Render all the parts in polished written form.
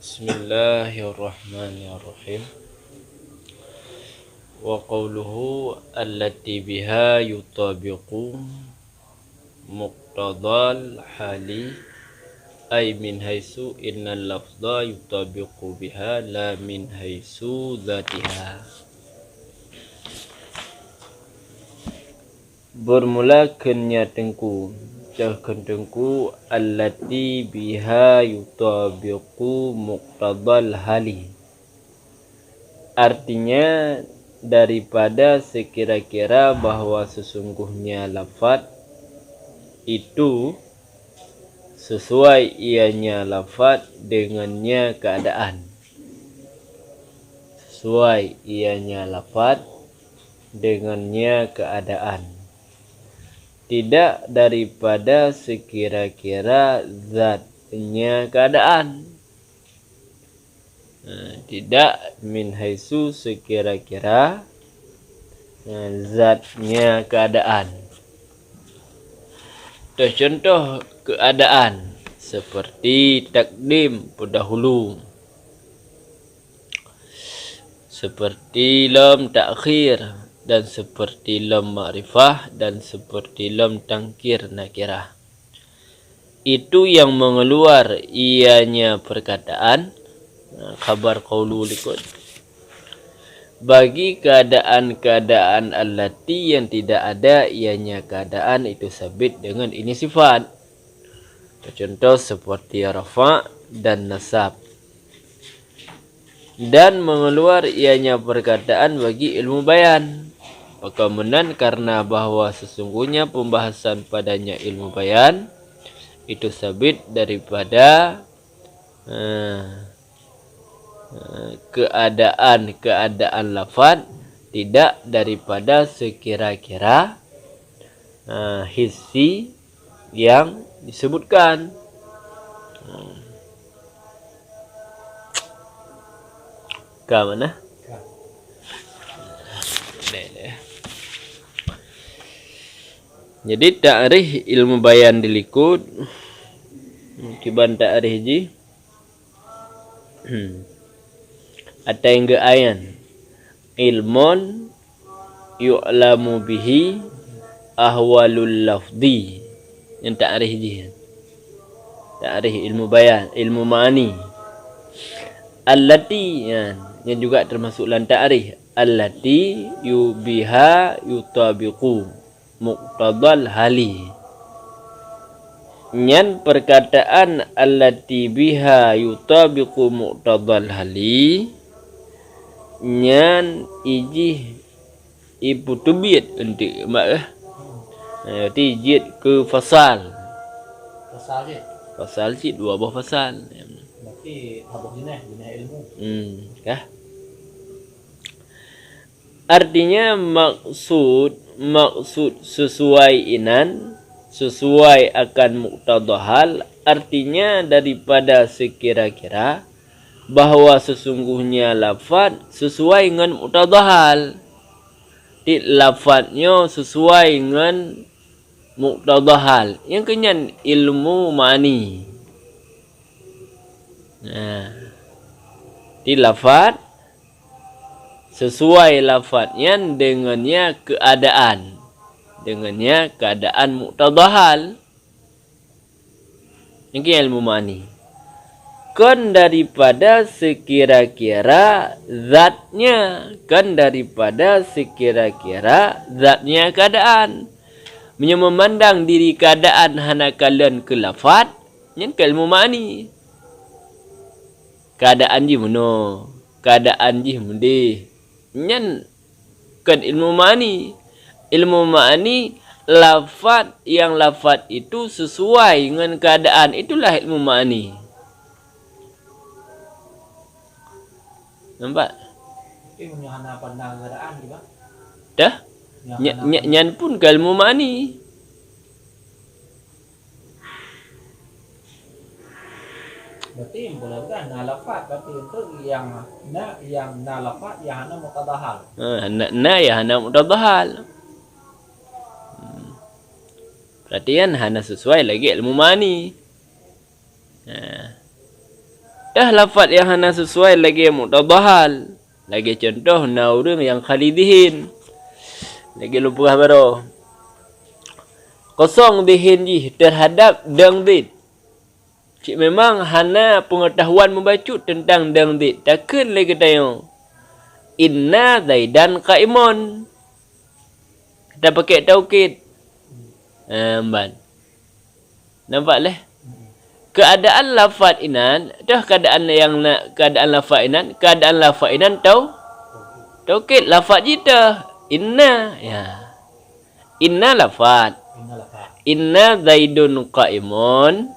Bismillahirrahmanirrahim. Wa qawluhu allati biha yutabiqu muqtadal hali ay min haitsu innal lafdha yutabiqu biha la min haitsu dzatiha. Bermula kenyatengku cahkentengku allati biha yutabiqu muqtadal hali, artinya daripada sekira-kira bahwa sesungguhnya lafaz itu sesuai ianya lafaz dengannya keadaan, sesuai ianya lafaz dengannya keadaan, tidak daripada sekira-kira zatnya keadaan. Tidak min haitsu sekira-kira zatnya keadaan. Contoh keadaan seperti takdim pendahulu, seperti lam ta'khir, dan seperti lam ma'rifah, dan seperti lam tangkir nakirah. Itu yang mengeluar ianya perkataan, khabar qaulu likut. Bagi keadaan-keadaan allati yang tidak ada ianya keadaan itu sabit dengan ini sifat. Contoh seperti rafa' dan nasab. Dan mengeluar ianya perkataan bagi ilmu bayan. Kemudian karena bahwa sesungguhnya pembahasan padanya ilmu bayan itu sabit daripada keadaan lafaz, tidak daripada sekira-kira hissi yang disebutkan. Ke mana? Jadi ta'rif ilmu bayan dilikut kiban ta'rif ji atengge ayan ilmun yu'lamu bihi ahwalul lafzi, yang ta'rif ji ta'rif ilmu bayan, ilmu ma'ani. Allati yang juga termasuk dalam ta'rif, allati yubiha yutabiqu muqtadal hali. Nyan perkataan allati biha yutabiqu muqtadal hali, nyan ijih ibu tubit untuk mak nanti jid ke fasal. Fasal sih dua buah fasal. Berarti habuk jinah ilmu. Kah? Artinya maksud sesuai inan, sesuai akan muqtadahal, artinya daripada sekira-kira bahwa sesungguhnya lafaz sesuai dengan muqtadahal. Lafaznya sesuai dengan muqtadahal. Yang kenyan ilmu ma'ani. Lafaz sesuai lafaznya dengannya keadaan, dengannya keadaan muqtadahal. Ini ilmu ma'ani. Kan daripada sekira-kira zatnya, kan daripada sekira-kira zatnya keadaan. Memandang diri keadaan hanakalan ke lafaz, ini ilmu ma'ani. Keadaan ji mana? Keadaan ji mendih. Nyan kan ilmu ma'ani. Ilmu ma'ani lafaz, yang lafaz itu sesuai dengan keadaan, itulah ilmu ma'ani. Nampak? Itu hanya pandang keadaan juga. Dah? Nyan pun ke ilmu ma'ani. Berarti bukan nalafat, berarti itu yang nalafat yang hana muqtadahal. Ya hana muqtadahal. Berarti kan hana sesuai lagi ilmu ma'ani. Dah lafaz yang hana sesuai lagi muqtadahal. Lagi contoh naurung yang khalidihin. Lagi lupa baru. Kosong dihin ji terhadap dangdit. Cik memang hana pengetahuan membaca tentang dangdit. Takkan lagi tanya. Inna zaidan qaimun. Kita pakai taukid. Ban. Nampak leh? Keadaan lafaz inan, dah keadaan yang nak keadaan lafaz inan taukid lafaz jita inna ya. Inna lafaz. Inna zaidun qaimun.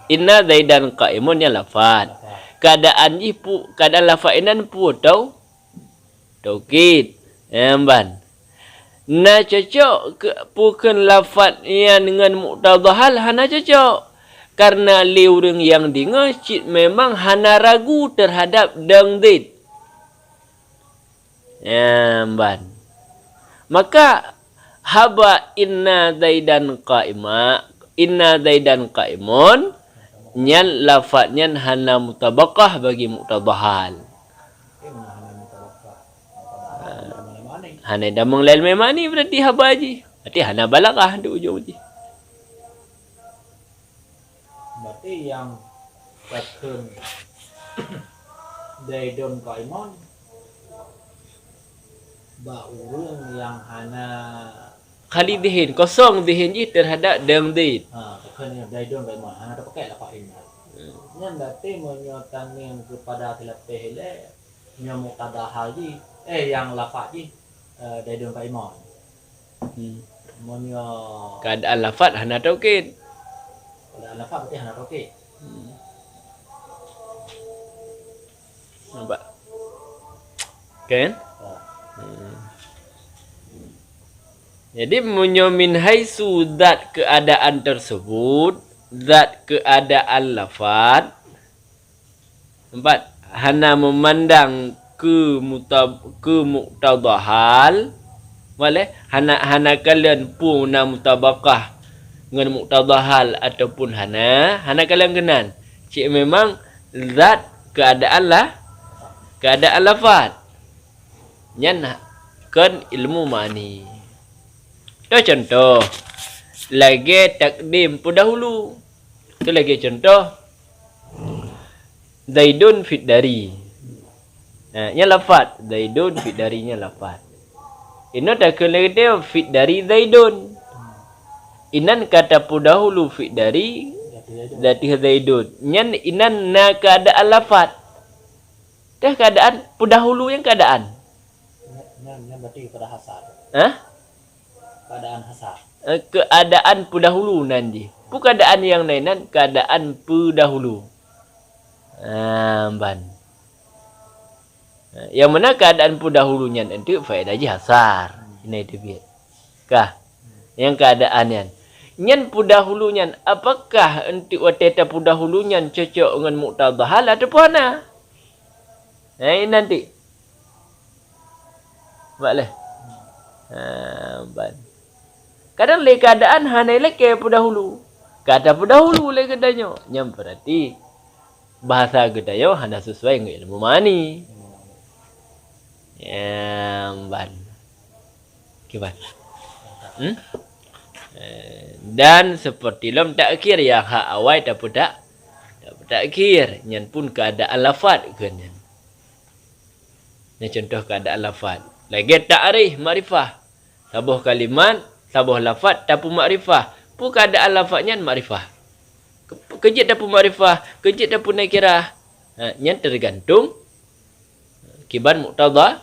Inna zaidan qaimun ya lafaz. Keadaan lafaz inan pu taukid. Ban. Na cocok bukan lafaz yang dengan muqtadahal hana cocok. Karena liurang yang dengar cik memang hana ragu terhadap dangdit. Ban. Maka haba inna zaidan qaimun nyan lafaznya hana mutabaqah bagi muqtadahal. Hana damang lain memang ni berarti haba haji. Berarti hana balagah di ujung haji. Berarti yang takkan daidon qaimun ba urang yang hana khalidihin kosong dihin ji terhadap dangdit. Takkan yang daidon qaimun hana tak pakai lafaz ini. Yang berarti menyotan yang kepada tilap tehile yang muqtadahal ji yang lafaz ji daidon qaimun. Monyo Keadaan lafaz hana taukid. Keadaan lafaz berarti hana taukid. Nampak? Kan? Jadi munyo min haitsu zat keadaan tersebut, zat keadaan lafaz. Nampak? Hana memandang ke muqtadahal. Boleh? Hana kalian pun na mutabaqah dengan muqtadahal ataupun hana kalian kenal. Cik memang zat keadaan lafaz. Nyan kan ilmu ma'ani. Contoh. Lagi takdim pendahulu. Itu lagi contoh. Zaidun fit dari. Nya lafaz. Zaidun fit darinya lafaz. Ini tak kena dia fit dari Zaidun. Inan kata pendahulu fit dari zati Zaidun. Nyan inan na keadaan lafaz. Dah keadaan pendahulu yang keadaan. Yang berarti pada hasar. Keadaan hasar. Keadaan pendahulu nanti. Bukan keadaan yang lain, keadaan pendahulu. Ban. Yang mana keadaan pendahulunya nanti faedah je hasar. Ini dia biar. Kah? Yang keadaannya. Nyan pendahulunya apakah nanti wateta pendahulunya cocok dengan muqtadahal ataupun hana? Ini nanti. Boleh. Ban. Kadang le keadaan hana leke pendahulu. Kata pendahulu le katanya. Yang berarti bahasa katanya hana sesuai dengan ilmu ma'ani. Ban. Kibat. Dan seperti lam takhir yang hak awal tak takhir. Nyan pun keadaan lafaz kan. Ini contoh keadaan lafaz. Lagi ta'rif ma'rifah. Sabuh kalimat, sabuh lafaz tapu ma'rifah. Pu keadaan lafaznya ma'rifah. Kejit tapu ma'rifah, kejit tapu nakirah. Yang tergantung kibar muqtadahal.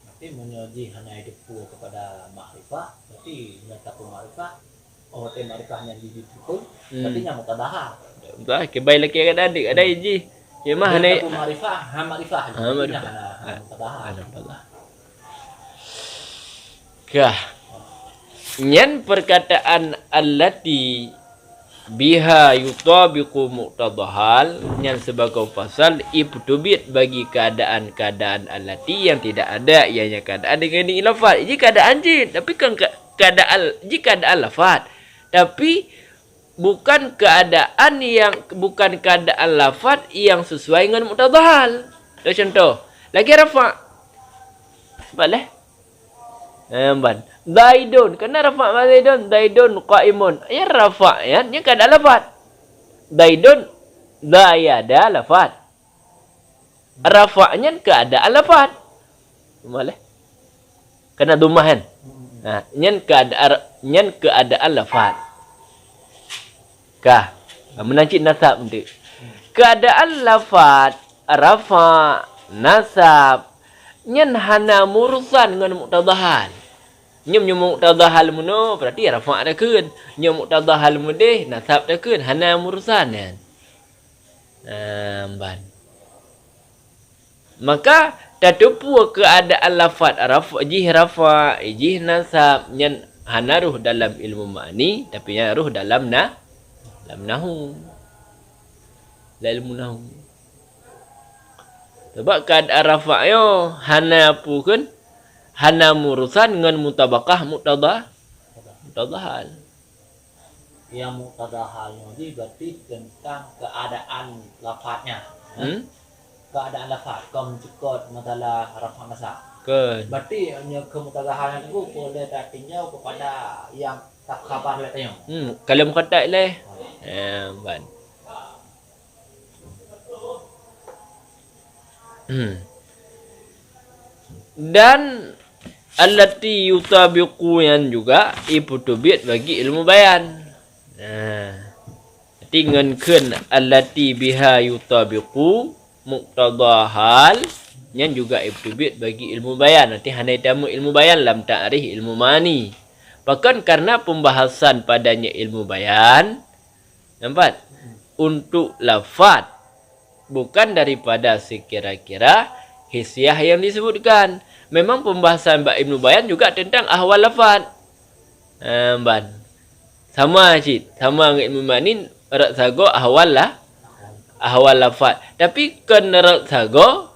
Berarti menyoji hanya hidup kepada ma'rifah, berarti tapu ma'rifah. Oh, ma'rifahnya dihidupkan, berarti yang muqtadahal. Dah, kebaik lagi adik ada ji. Cuma hanya tapu ma'rifah, ma'rifah. Muqtadahal. Kah. Nyan perkataan allati biha yutabiqu muqtadahal yang sebagai pasal ibtubit bagi keadaan-keadaan allati yang tidak ada ianya keadaan dengan lafaz. Ini keadaan je tapi kan keadaan lafaz. Tapi bukan keadaan lafaz yang sesuai dengan muqtadahal. Contoh, lagi rafa'. Boleh? Ban. Zaidun, kena rafa' Zaidun, Zaidun qaimun. Ya rafa' ya, ini keadaan lafaz. Zaidun zayada lafaz. Rafa'nya keadaan lafaz. Boleh? Kena dhammah kan? Nah, nyen keadaan lafaz. Kah? Menancik nasab nanti. Keadaan lafaz rafa' nasab nyen hana murusan dengan muqtadahal. Nyem muqtadahal muno berarti rafa' dah keun. Nyem muqtadahal mudih nasab dah keun, hana murusan kan. Ban. Maka tatupu keadaan lafaz rafa' jih nasab nyen hana ruh dalam ilmu ma'ni tapi yang ruh dalam nahu. Dalam ilmu nahu. Sebab keadaan rafa' yo hana pukun hana murusan dengan mutabaqah muqtadahal. Yang muqtadahalnya jadi berarti tentang keadaan lafaznya. Keadaan lafaz kau mencekut masalah rafa' nasab. Berarti hanya kemuqtadahalan itu boleh artinya kepada yang tak khabar letanya. Kalau muqaddad leh. Ban. Dan allati yutabiqu yang juga ibtubit bagi ilmu bayan. Dengan keun allati biha yutabiqu muqtadahal yang juga ibtubit bagi ilmu bayan. Nanti handai tamu ilmu bayan lam ta'rif ilmu mani. Bahkan karena pembahasan padanya ilmu bayan, nampak? Untuk lafaz bukan daripada sekira-kira hisiah yang disebutkan. Memang pembahasan bab ilmu bayan juga tentang ahwal lafaz. Ban. Sama cik, sama dengan ilmu mani rak sago ahwal lafaz. Tapi kena rak sago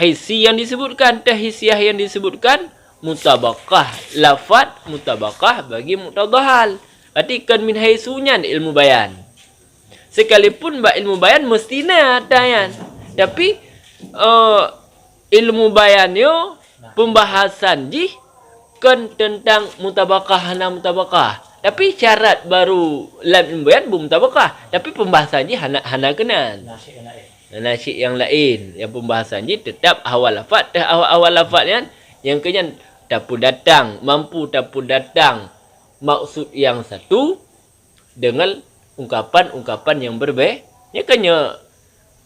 hisi yang disebutkan, hisiah yang disebutkan mutabaqah lafaz, mutabaqah bagi muqtadahal. Berarti kan min haisunya ilmu bayan. Sekalipun bab ilmu bayan mestinya ada kan. Tapi ilmu bayan yo pembahasan ji kan tentang mutabaqah hana mutabaqah. Tapi syarat baru lam ilmu bayan mutabaqah. Tapi pembahasan ji hana kenal. Nasyid yang lain. Yang pembahasan ji tetap awal lafaz. Awal lafaz kan yang kenyan tapun datang, mampu tapun datang maksud yang satu dengan ungkapan-ungkapan yang berbeza. Ya kanya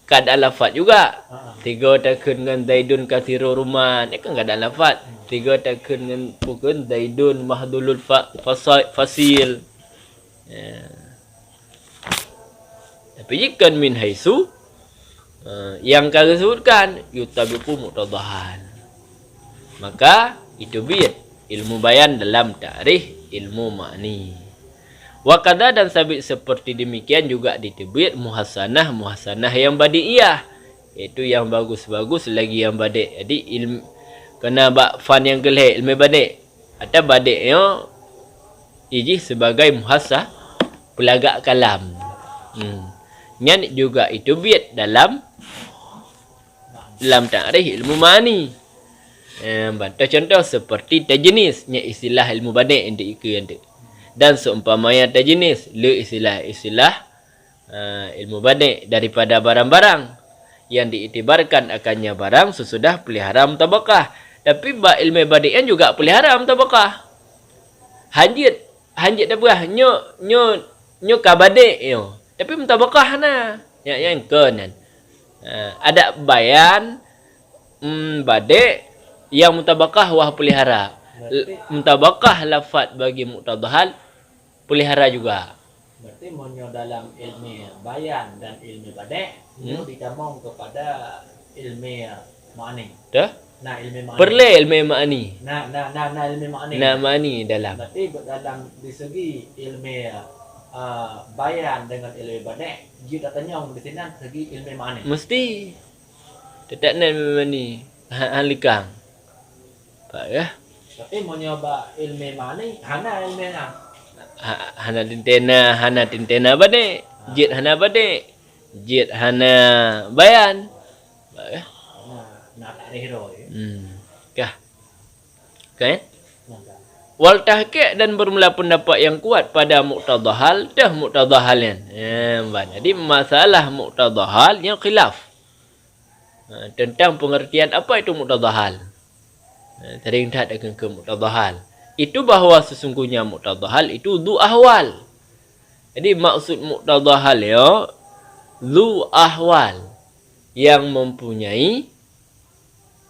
keadaan lafaz juga. 3 takun dengan Zaidun kathiru ruman. Ya kan keadaan lafaz. 3 takun dengan pukun Zaidun mahdulul fasil. Ya. Tapi jika min haisu yang kau sebutkan yutabiqu muqtadahal. Maka itu biat ilmu bayan dalam ta'rif ilmu ma'ni. Wakada dan sabit seperti demikian juga ditebut muhasanah yang badi'iyah, iaitu yang bagus-bagus lagi yang badik. Jadi ilmu kena bak fan yang geleh ilmu badik atau badiknya iji sebagai muhasah pelagak kalam. Yang juga itu biat dalam ta'rif ilmu ma'ni. Contoh seperti tajnisnya istilah ilmu badik yang diikut. Dan seumpamanya tajnis le istilah ilmu badik daripada barang-barang yang diiktibarkan akannya barang sesudah pelihara mutabaqah. Tapi bab ilmu badik yang juga pelihara mutabaqah. Hanjit dah berah nyo kabadik yo. Tapi mutabaqah na. Yang kenan. Ada bayan badik yang mutabaqah wah pelihara. Mutabaqah lafaz bagi muqtadahal pelihara juga. Berarti monyo dalam ilmu bayan dan ilmu badik itu ditamong kepada ilmu ma'ni. Dah? Nah ilmu ma'ni. Perlu ilmu ma'ni. Nah ilmu ma'ni. Nah ma'ni dalam. Berarti dalam di segi ilmu bayan dengan ilmu badik, dia katanya di sini segi ilmu ma'ni. Mesti. Tetap nak ilmu ma'ni. Halikang. Pak ya. Tapi mau nyoba ilmu ma'ni, hana ilmu hana tintena bade jit hana bade jit hana bayan nak hero kah kan wal tahqiq dan bermula pendapat yang kuat pada muqtadah hal dah muqtadah hal yan jadi masalah muqtadah hal yang khilaf tentang pengertian apa itu muqtadah hal sering tak akan ke muqtadah hal itu bahawa sesungguhnya muqtadah hal itu dhu ahwal. Jadi maksud muqtadah hal ya dhu ahwal yang mempunyai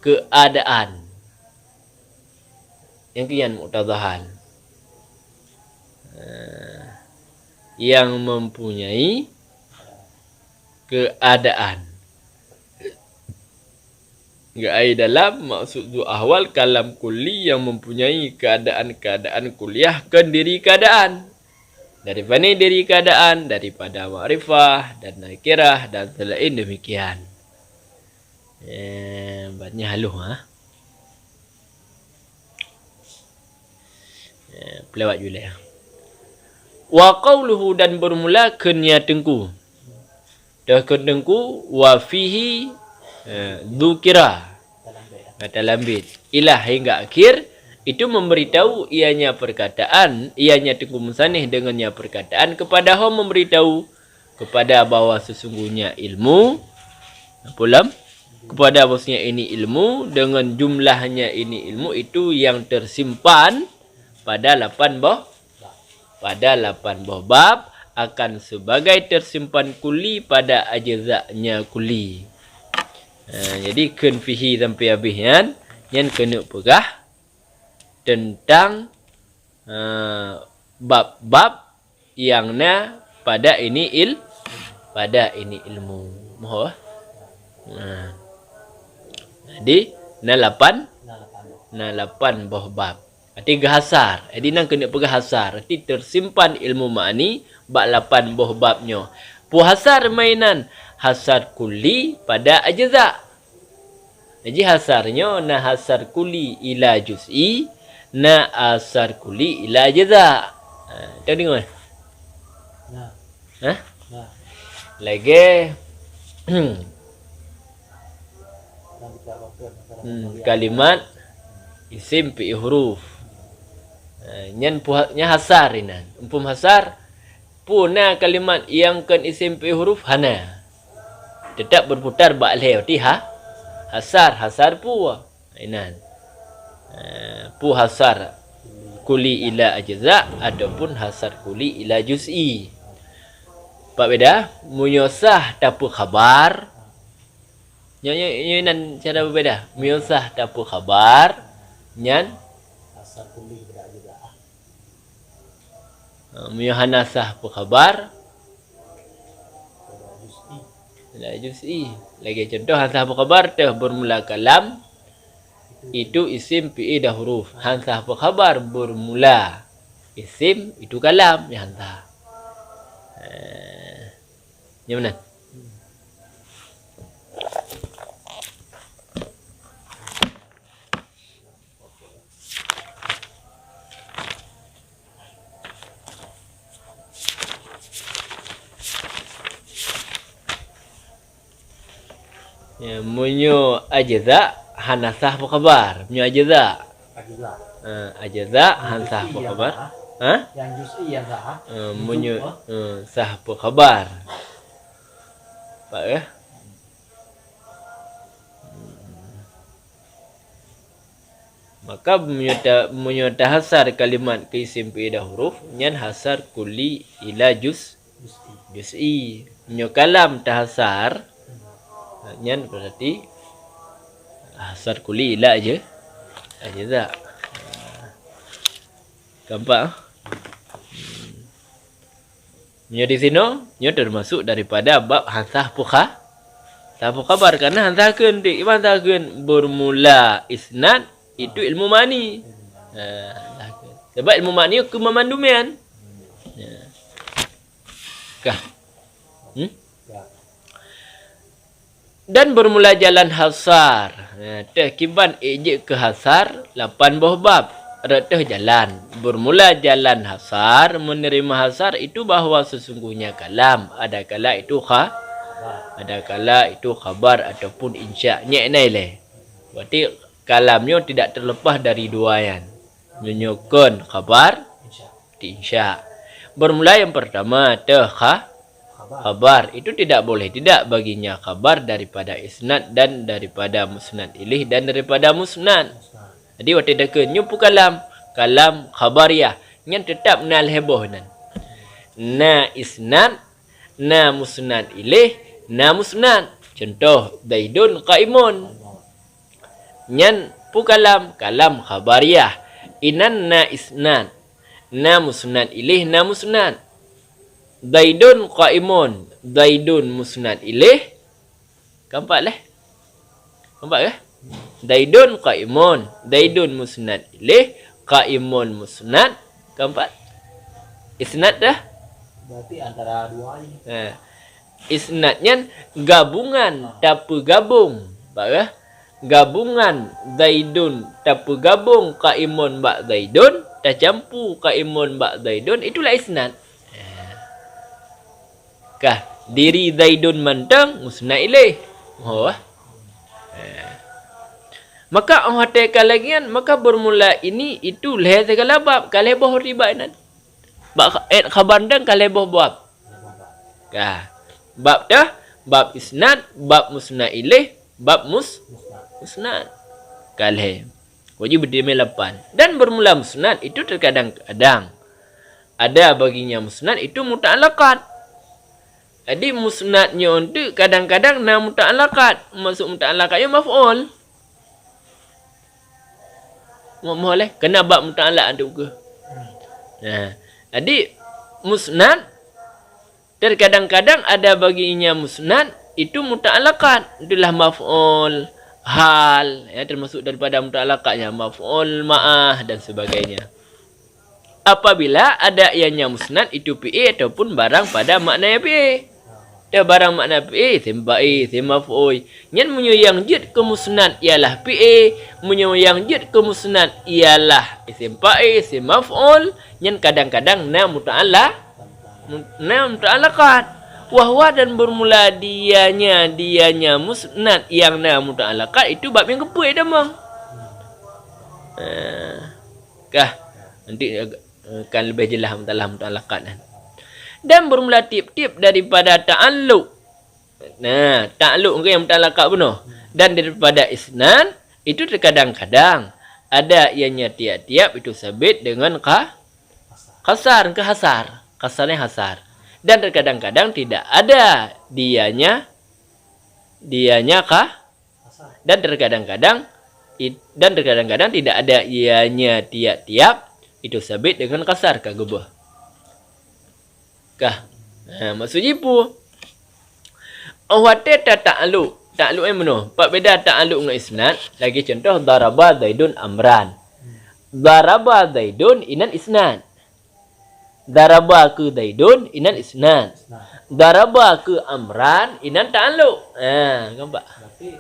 keadaan. Yang kian muqtadah hal. Yang mempunyai keadaan. Gai dalam maksud dua ahwal kalam kulli yang mempunyai keadaan-keadaan kuliahkan diri keadaan. Daripada diri keadaan, daripada ma'rifah dan nakirah dan selain demikian. Banyak haluh pelawat julai. Wa qawluhu dan bermula kenya tengku. Dah kedengku wa fihi dzukira dalam bait ilah hingga akhir itu memberitahu ianya perkataan ianya tengku musannih dengannya perkataan kepada hom memberitahu kepada bahawa sesungguhnya ilmu pulam kepada bahasanya ini ilmu dengan jumlahnya ini ilmu itu yang tersimpan pada 8 buah bab akan sebagai tersimpan kuli pada ajza'nya kuli. Jadi kun fihi sampai habis yang kena pegah tentang bab-bab yang na pada ini ilmu. Mohon. Jadi na 8 buah bab. Arti gahasar. Jadi nang kena pegah hasar. Arti tersimpan ilmu ma'ani bab 8 buah babnya. Puhasar mainan hasar kuli pada ajza. Jadi hasarnya na hasar kuli ila juz'i, na asar kuli ila ajza. Tahu dengar? Nah. Lagi kalimat isim fi huruf. Nya hasar inan. Umpum hasar puna kalimat yang kan isim fi huruf hana. Tetap berputar ba'leh ti hasar pu inan. Pu hasar kuli ila ajza adapun hasar kuli ila juz'i. Pak beda munyosah tapu khabar. Nyan cara berbeda. Munyosah tapu khabar nyan asal kuli beda juga. Muyohanasah pu khabar la juz'i. Lagi contoh hansah pu khabar teh bermula kalam itu isim fi'il dah huruf. Hansah pu khabar bermula isim itu kalam ya hansah. Yang mana? Ya, munyo ajza hanasah pu khabar. Munyo ajza. Ajza hansah pu khabar. Yang juz'i yang sah. Munyo sah pu khabar. Pak ya? Maka menyata hasar kalimat ke isim fi'il huruf nyan hasar kuli ila juz'i. Menyo kalam tahasar nyan berarti hasar kuli ila aja tak. Gampang. Nyo di sini nyo termasuk daripada bab hansah pu khabar karena hansahkeun di hansahkeun bermula isnad itu ilmu mani. Sebab ilmu mani ke memandumian. Kah? Dan bermula jalan hasar. Teh kiban ejek ke hasar 8 buah bab. reteh jalan. Bermula jalan hasar, menerima hasar itu bahwa sesungguhnya kalam. Ada kala itu ada kala itu khabar ataupun insya. Nyek leh. Berarti kalamnya tidak terlepas dari dua yang menyukun khabar di insya. Bermula yang pertama khabar itu tidak boleh tidak baginya khabar daripada isnad dan daripada musnad ilih dan daripada musnad. Jadi waktu dekat nyupu kalam khabariyah yang tetap nal heboh nan. Na isnad, na musnad ilih, na musnad. Contoh Zaidun qaimun. Nyan pu kalam khabariyah. Inan na isnad, na musnad ilih, na musnad. Zaidun qaimun, Zaidun musnad ilih. Kampak leh? Kampak ke? Zaidun qaimun, Zaidun musnad ilih, qaimun musnad. Keempat. Isnad dah. Berarti antara dua ini. Isnadnya gabungan tapi gabung. Pak gabungan Zaidun tapi gabung qaimun ba Zaidun, tak campur qaimun ba Zaidun, itulah isnad. Kah diri Zaidun mentang musnad ilih. Maka orang katakan lagian, maka bermula ini itu leh segala bab kaleboh riba nan. Bab khabar dan kaleboh bab. Kah bab dah, bab isnad, bab musnad ilih, bab musnad. Kaleh. Wajib berdiri 8. Dan bermula musnad itu terkadang-kadang ada baginya musnad itu muta'allaqat. Jadi musnadnya untuk kadang-kadang na muta'allaqat. Masuk muta'allaqatnya maf'ul. Boleh kena bab muta'allaq tu ke. Jadi musnad terkadang-kadang ada baginya musnad itu muta'allaqat. Itulah maf'ul, hal, ya, termasuk daripada muta'allaqatnya maf'ul, ma'ah dan sebagainya. Apabila ada ianya musnad itu PA ataupun barang pada makna PA. Ada barang makna PA, isim ba'i, isim maf'ul. Yang yang jid ke musnad ialah PA, yang jid ke musnad ialah isim ba'i, isim maf'ul. Yang kadang-kadang na muta'allaqat. Wahwa dan bermula dianya musnad yang na muta'allaqat itu bab yang kepa dah bang. Kah nanti akan lebih jelas muta'allaqat kan. Dan bermula tip-tip daripada ta'alluq. Ta'alluq ke yang muta'allaqat benar. Dan daripada isnad itu terkadang-kadang ada ianya tiap-tiap itu sabit dengan kasar ke hasar. Kasarnya hasar. Dan terkadang-kadang tidak ada dianya dan terkadang-kadang tidak ada ianya tiap-tiap itu sabit dengan kasar ke gebah. Kah? Maksudnya pun awate ta'alluq. Ta'alluq yang mana? Pak beda ta'alluq dengan isnad. Lagi contoh daraba Zaidun amran. Daraba Zaidun inan isnad. Daraba ke Zaidun inan isnad. Daraba ke amran inan ta'alluq. Nampak? Berarti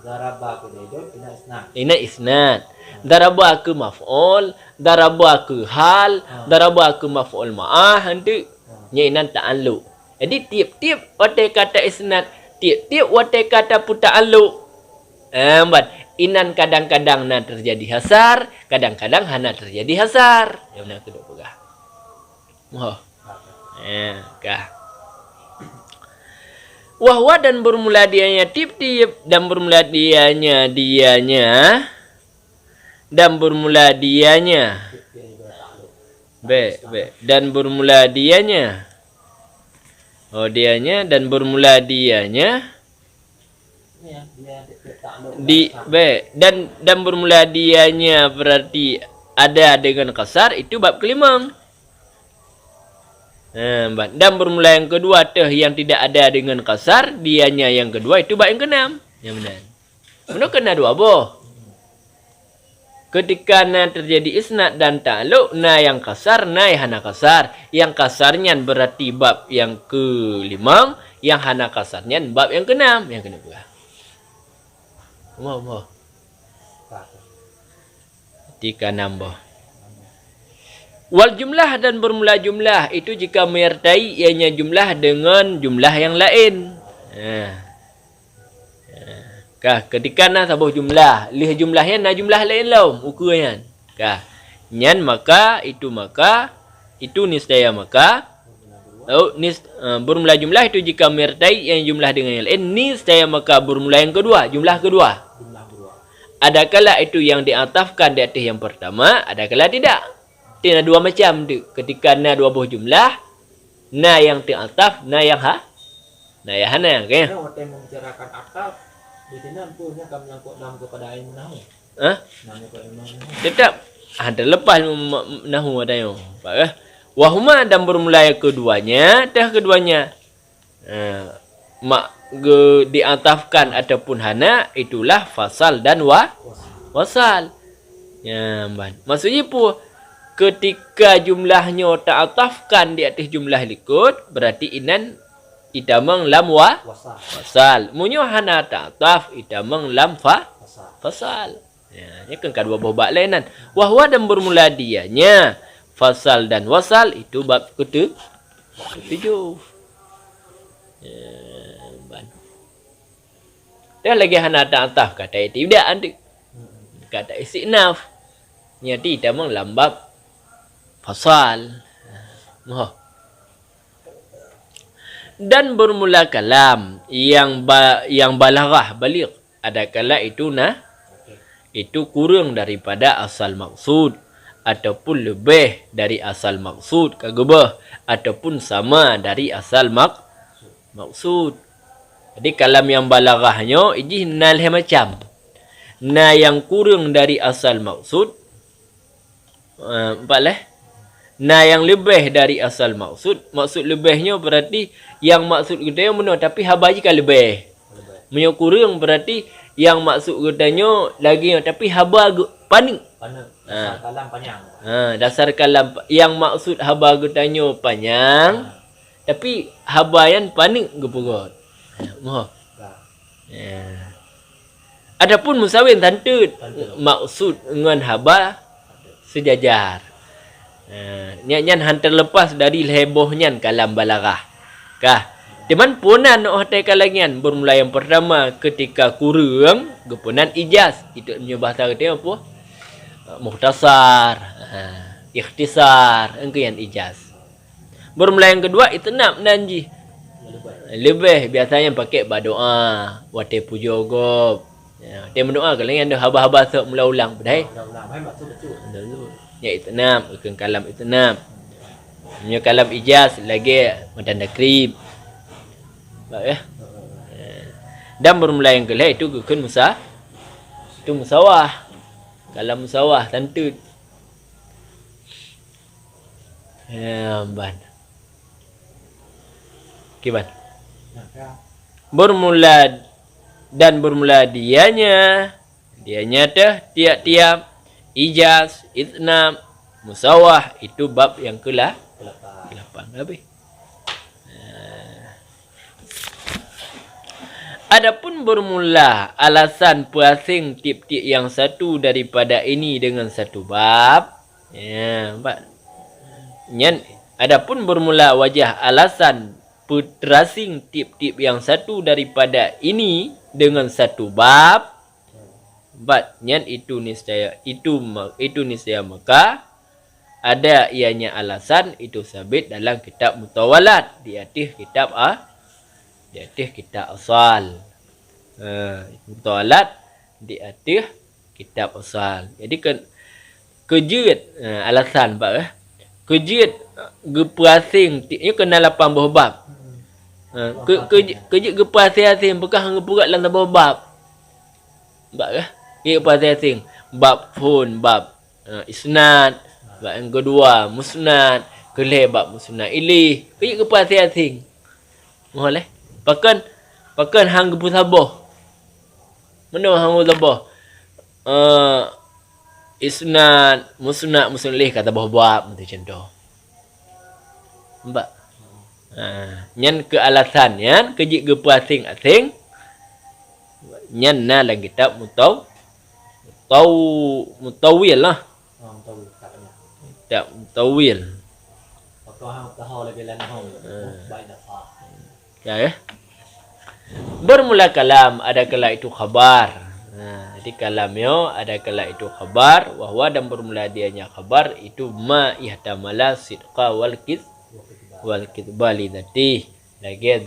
daraba ke Zaidun inan isnad. Inan isnad. Daraba ke maf'ul, daraba ke hal, daraba ke maf'ul ma'ah nanti inan ta'alluq. Jadi tiap-tiap wate kata isnad, tiap-tiap wate kata ta'alluq. Inan kadang-kadang na terjadi hasar, kadang-kadang hana terjadi hasar. Yang mana kedua pegah. Kah. Wahwa dan bermula dianya tip-tip dan bermula dianya dan bermula dianya dan bermula dianya dianya dan bermula dianya dan bermula dianya berarti ada dengan kasar itu bab kelima. Dan bermula yang kedua yang tidak ada dengan kasar dianya yang kedua itu bab yang keenam. Yang benar. Benar kena dua boh. Ketika na terjadi isnad dan ta'alluq, na yang kasar, na yang hana kasar. Yang kasarnya berarti bab yang kelima, yang hana kasarnya bab yang keenam. Yang kena pula. Mau. Ketika nambah. Wal jumlah dan bermula jumlah itu jika menyertai ianya jumlah dengan jumlah yang lain. Kah ketika na sabuh jumlah, lih jumlahnya na jumlah lain lau ukurnya. Kah nyan maka itu niscaya maka bermula jumlah itu jika menyertai yang jumlah dengan yang lain niscaya maka bermula yang kedua, jumlah kedua. Adakala itu yang diatafkan di atas yang pertama, adakala tidak. Tina dua macam tu. Ketika na dua buah jumlah, na yang diataf, na yang hana, okay? Nah, waktu membicarakan ataf, di sini punya kami langkuk dalam kepada ilmu nahu. Namu ke ilmu nahu. Tetap ada lepas nahu ada yang. Wahuma dan bermula yang keduanya, diatafkan ataupun hana itulah fasal dan wasal. Ya, maksudnya pun ketika jumlahnya ta'atafkan di atas jumlah likut berarti inan idamang lam wasal. Munyo hana ta'ataf idamang lam fasal. Ya, ini kan kedua bab lainan. Wahwa dan bermula dianya fasal dan wasal itu bab ketujuh. Dah lagi hana ta'ataf kata itu tidak ada. Kata istinaf. Nyati idamang lam bab fasal. Dan bermula kalam yang balaghah baligh adakala itu kurang daripada asal maksud ataupun lebih dari asal maksud kagubah ataupun sama dari asal maksud. Jadi kalam yang balaghahnya ini nal macam na yang kurang dari asal maksud na yang lebih dari asal maksud lebihnya berarti yang maksud kita yang benar tapi haba jika lebih menyo kurang berarti yang maksud katanya lagi tapi haba panik kalam panjang. Dasar kalam yang maksud haba katanya panjang tapi haba yang panik gepugot. Adapun musawin tantut maksud dengan haba sejajar. Nyan hantar lepas dari hebohnya kalam balaghah. Kah? Teman punan hotai kalangan bermula yang pertama ketika kurang gepunan ijaz. Itu punya bahasa kita apa? Muhtasar, ikhtisar, engkian ijaz. Bermula yang kedua itnab nanji. Lebih biasanya pakai berdoa, wate pujogob. Dia berdoa kalangan ada haba-haba sok mula ulang pedai. Ya itnab, ikut kalam itnab. Punya kalam ijaz lagi matanda krib. Dan bermula yang kelih itu kekun musawah. Kalam musawah tantut. Ban. Kiban. Bermula dianya teh tiap-tiap ijaz, itnab, musawah itu bab yang ke-8 habis. Adapun bermula alasan puasing tip-tip yang satu daripada ini dengan satu bab. Adapun bermula wajah alasan putrasing tip-tip yang satu daripada ini dengan satu bab. Nyan itu niscaya maka ada ianya alasan itu sabit dalam kitab mutawalat di atas kitab asal. Mutawalat di atas kitab asal. Jadi kejut alasan kejut gepuasing ia kena 80 bab. Kejut gepuasing bukan hang gepurat dalam 80 bab. Ia gepuasing bab fun, bab isnad, bab yang kedua musnad, kelih bab musnad ilih. Kejut gepuasing. Boleh. Pakan hang gepu sabah. Mana hang gepu sabah? Isnad, musnad ilih kata bab macam contoh. Nampak? Nyan ke alasan nyan kejik gepu asing nyan na dalam kitab mutawil lah. tak tawil. Maka hang tahu lagi lain hang. Baik dapat. Ya. Bermula kalam ada kala itu khabar. Jadi kalamnya ada kala itu khabar, wahwa dan bermula dianya khabar itu ma ihtamala sidqa wal kitbalidati lagi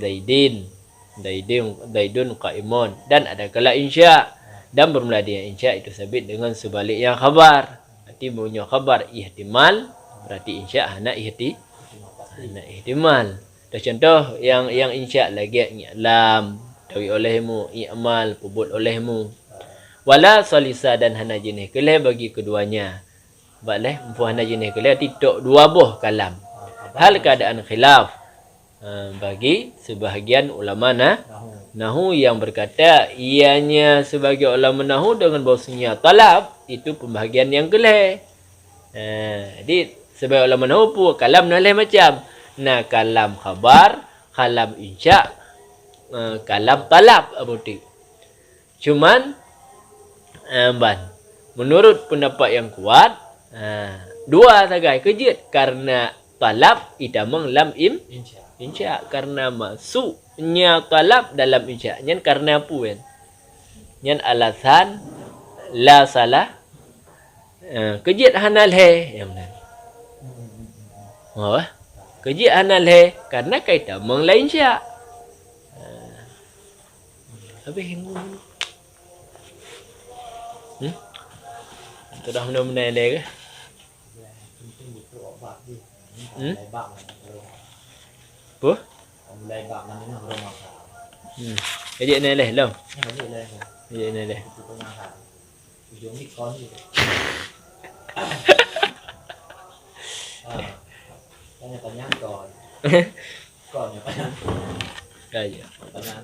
zaidun qaimun, dan ada kala insya dan bermula dia insya itu sabit dengan sebalik yang khabar. Berarti punya khabar ihtimal, berarti insya hana ihtimal. Contoh yang insya lagi i'lam tawi olehmu, i'mal pubut olehmu, wala salisa dan hana jenis kelih bagi keduanya. Boleh empu hana jenis kelih tidak dua buah kalam. Hal keadaan khilaf bagi sebahagian ulama nahu yang berkata ianya sebagai ulama nahu dengan bahasanya talab itu pembahagian yang kelih. Jadi sebagai ulama nahu pun kalam nalih macam kalam khabar, kalam insya, kalam talab abuti. Cuman menurut pendapat yang kuat, dua sagai kejut karena talab idamang lam insya karena masuknya talab dalam insya. Nyan karena apa kan? Nyan alasan la salah kejut hanal he yang mana? Kejut hanal he karena kaitan meng lain insya. Habis hingga tu dah benda-benda dia ke? Apa? Jadi ni leh long. Jadi ni leh. Tanya-tanya kon. Kon ya. Kaya. Tanya